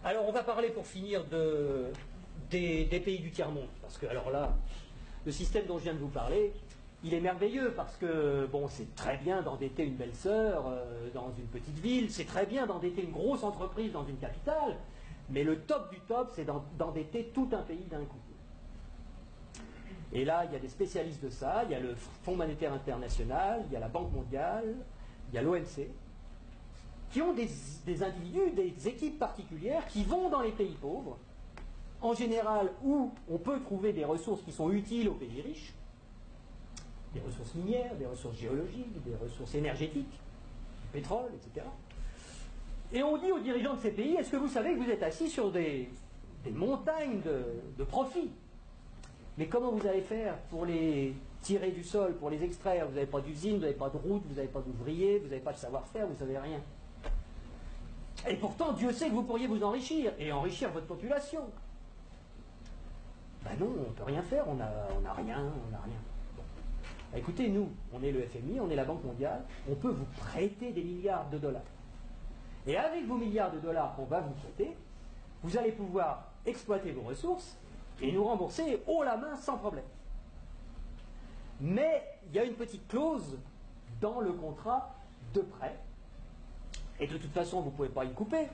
Alors on va parler pour finir des pays du tiers-monde, parce que alors là, le système dont je viens de vous parler, il est merveilleux parce que, bon, c'est très bien d'endetter une belle sœur dans une petite ville, c'est très bien d'endetter une grosse entreprise dans une capitale, mais le top du top, c'est d'endetter tout un pays d'un coup. Et là, il y a des spécialistes de ça, il y a le Fonds monétaire international, il y a la Banque mondiale, il y a l'OMC, qui ont des individus, des équipes particulières qui vont dans les pays pauvres, en général où on peut trouver des ressources qui sont utiles aux pays riches, des ressources minières, des ressources géologiques, des ressources énergétiques, du pétrole, etc. Et on dit aux dirigeants de ces pays, est-ce que vous savez que vous êtes assis sur des montagnes de profits? Mais comment vous allez faire pour les tirer du sol, pour les extraire? Vous n'avez pas d'usine, vous n'avez pas de route, vous n'avez pas d'ouvriers, vous n'avez pas de savoir-faire, vous ne savez rien. Et pourtant, Dieu sait que vous pourriez vous enrichir, et enrichir votre population. Ben non, on ne peut rien faire, on n'a rien, on n'a rien. Bon. Ben écoutez, nous, on est le FMI, on est la Banque mondiale, on peut vous prêter des milliards de dollars. Et avec vos milliards de dollars qu'on va vous prêter, vous allez pouvoir exploiter vos ressources et nous rembourser haut la main sans problème. Mais il y a une petite clause dans le contrat de prêt, et de toute façon vous ne pouvez pas y couper,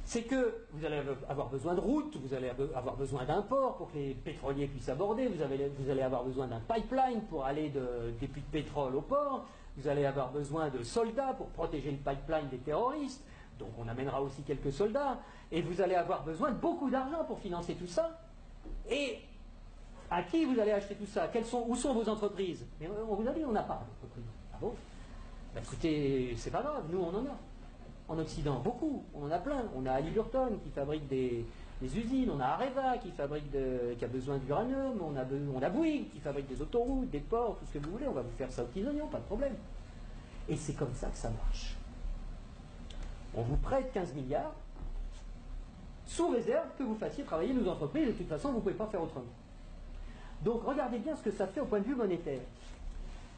c'est que vous allez avoir besoin de routes, vous allez avoir besoin d'un port pour que les pétroliers puissent aborder, vous allez avoir besoin d'un pipeline pour aller des puits de pétrole au port, vous allez avoir besoin de soldats pour protéger le pipeline des terroristes, donc on amènera aussi quelques soldats, et vous allez avoir besoin de beaucoup d'argent pour financer tout ça. Et à qui vous allez acheter tout ça? Où sont vos entreprises? Mais on vous a dit, on n'a pas d'entreprise. Ah bon? Ben écoutez, c'est pas grave, nous on en a. En Occident, beaucoup, on en a plein. On a Halliburton qui fabrique des usines, on a Areva qui a besoin d'uranium, on a Bouygues qui fabrique des autoroutes, des ports, tout ce que vous voulez, on va vous faire ça aux petits oignons, pas de problème. Et c'est comme ça que ça marche. On vous prête 15 milliards, sous réserve que vous fassiez travailler nos entreprises, de toute façon vous ne pouvez pas faire autrement. Donc regardez bien ce que ça fait au point de vue monétaire.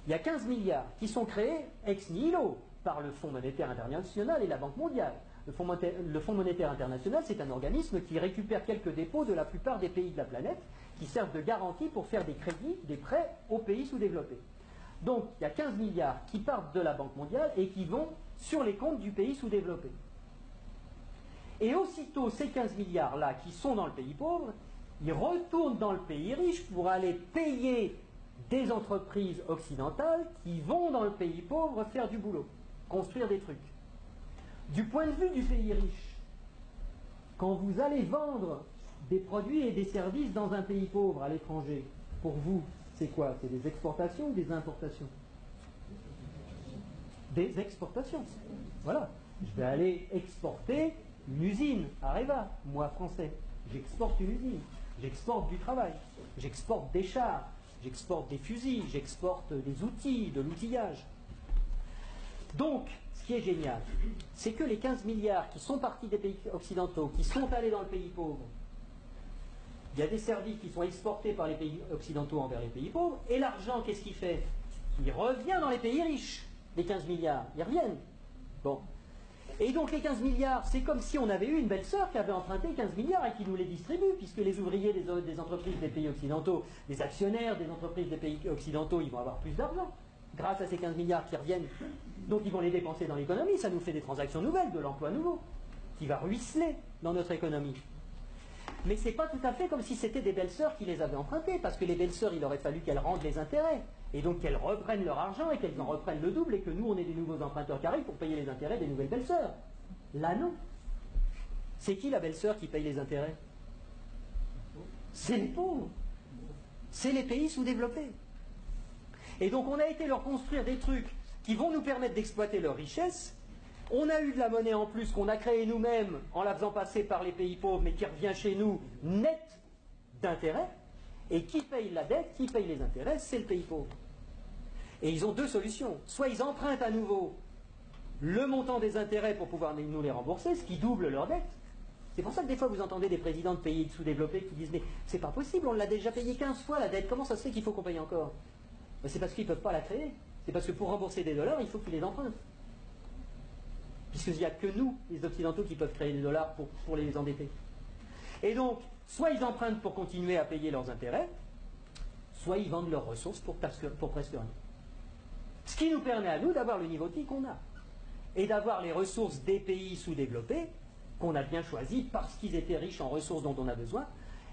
Il y a 15 milliards qui sont créés ex nihilo par le Fonds monétaire international et la Banque mondiale. Le Fonds monétaire international, c'est un organisme qui récupère quelques dépôts de la plupart des pays de la planète qui servent de garantie pour faire des crédits, des prêts aux pays sous-développés. Donc il y a 15 milliards qui partent de la Banque mondiale et qui vont sur les comptes du pays sous-développé. Et aussitôt ces 15 milliards-là qui sont dans le pays pauvre, ils retournent dans le pays riche pour aller payer des entreprises occidentales qui vont dans le pays pauvre faire du boulot, construire des trucs. Du point de vue du pays riche, quand vous allez vendre des produits et des services dans un pays pauvre à l'étranger, pour vous, c'est quoi? C'est des exportations ou des importations? Des exportations. Voilà. Je vais aller exporter une usine, Areva, moi français. J'exporte une usine, j'exporte du travail, j'exporte des chars, j'exporte des fusils, j'exporte des outils, de l'outillage. Donc, ce qui est génial, c'est que les 15 milliards qui sont partis des pays occidentaux, qui sont allés dans le pays pauvre, il y a des services qui sont exportés par les pays occidentaux envers les pays pauvres, et l'argent, qu'est-ce qu'il fait? Il revient dans les pays riches, les 15 milliards, ils reviennent. Bon. Et donc les 15 milliards, c'est comme si on avait eu une belle sœur qui avait emprunté 15 milliards et qui nous les distribue, puisque les ouvriers des entreprises des pays occidentaux, les actionnaires des entreprises des pays occidentaux, ils vont avoir plus d'argent grâce à ces 15 milliards qui reviennent. Donc ils vont les dépenser dans l'économie, ça nous fait des transactions nouvelles, de l'emploi nouveau, qui va ruisseler dans notre économie. Mais c'est pas tout à fait comme si c'était des belles sœurs qui les avaient empruntées, parce que les belles sœurs, il aurait fallu qu'elles rendent les intérêts, et donc qu'elles reprennent leur argent et qu'elles en reprennent le double, et que nous, on ait des nouveaux emprunteurs qui arrivent pour payer les intérêts des nouvelles belles sœurs. Là, non. C'est qui la belle sœur qui paye les intérêts? C'est les pauvres. C'est les pays sous-développés. Et donc, on a été leur construire des trucs qui vont nous permettre d'exploiter leur richesse. On a eu de la monnaie en plus qu'on a créée nous-mêmes en la faisant passer par les pays pauvres, mais qui revient chez nous net d'intérêts. Et qui paye la dette, qui paye les intérêts, c'est le pays pauvre. Et ils ont deux solutions. Soit ils empruntent à nouveau le montant des intérêts pour pouvoir nous les rembourser, ce qui double leur dette. C'est pour ça que des fois vous entendez des présidents de pays sous-développés qui disent « Mais c'est pas possible, on l'a déjà payé 15 fois la dette, comment ça se fait qu'il faut qu'on paye encore ?» C'est parce qu'ils ne peuvent pas la créer. C'est parce que pour rembourser des dollars, il faut qu'ils les empruntent. puisqu'il n'y a que nous, les Occidentaux, qui peuvent créer des dollars pour les endetter. Et donc, soit ils empruntent pour continuer à payer leurs intérêts, soit ils vendent leurs ressources pour presque rien. Ce qui nous permet à nous d'avoir le niveau de vie qu'on a. Et d'avoir les ressources des pays sous-développés, qu'on a bien choisis parce qu'ils étaient riches en ressources dont on a besoin,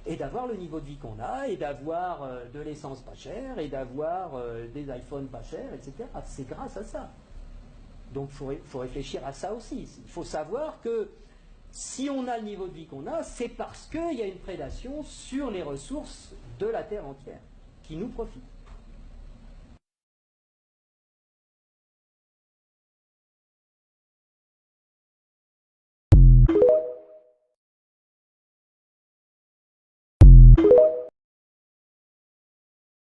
et d'avoir le niveau de vie qu'on a, et d'avoir de l'essence pas chère, et d'avoir des iPhones pas chers, etc. C'est grâce à ça. Donc il faut réfléchir à ça aussi. Il faut savoir que si on a le niveau de vie qu'on a, c'est parce qu'il y a une prédation sur les ressources de la Terre entière, qui nous profitent.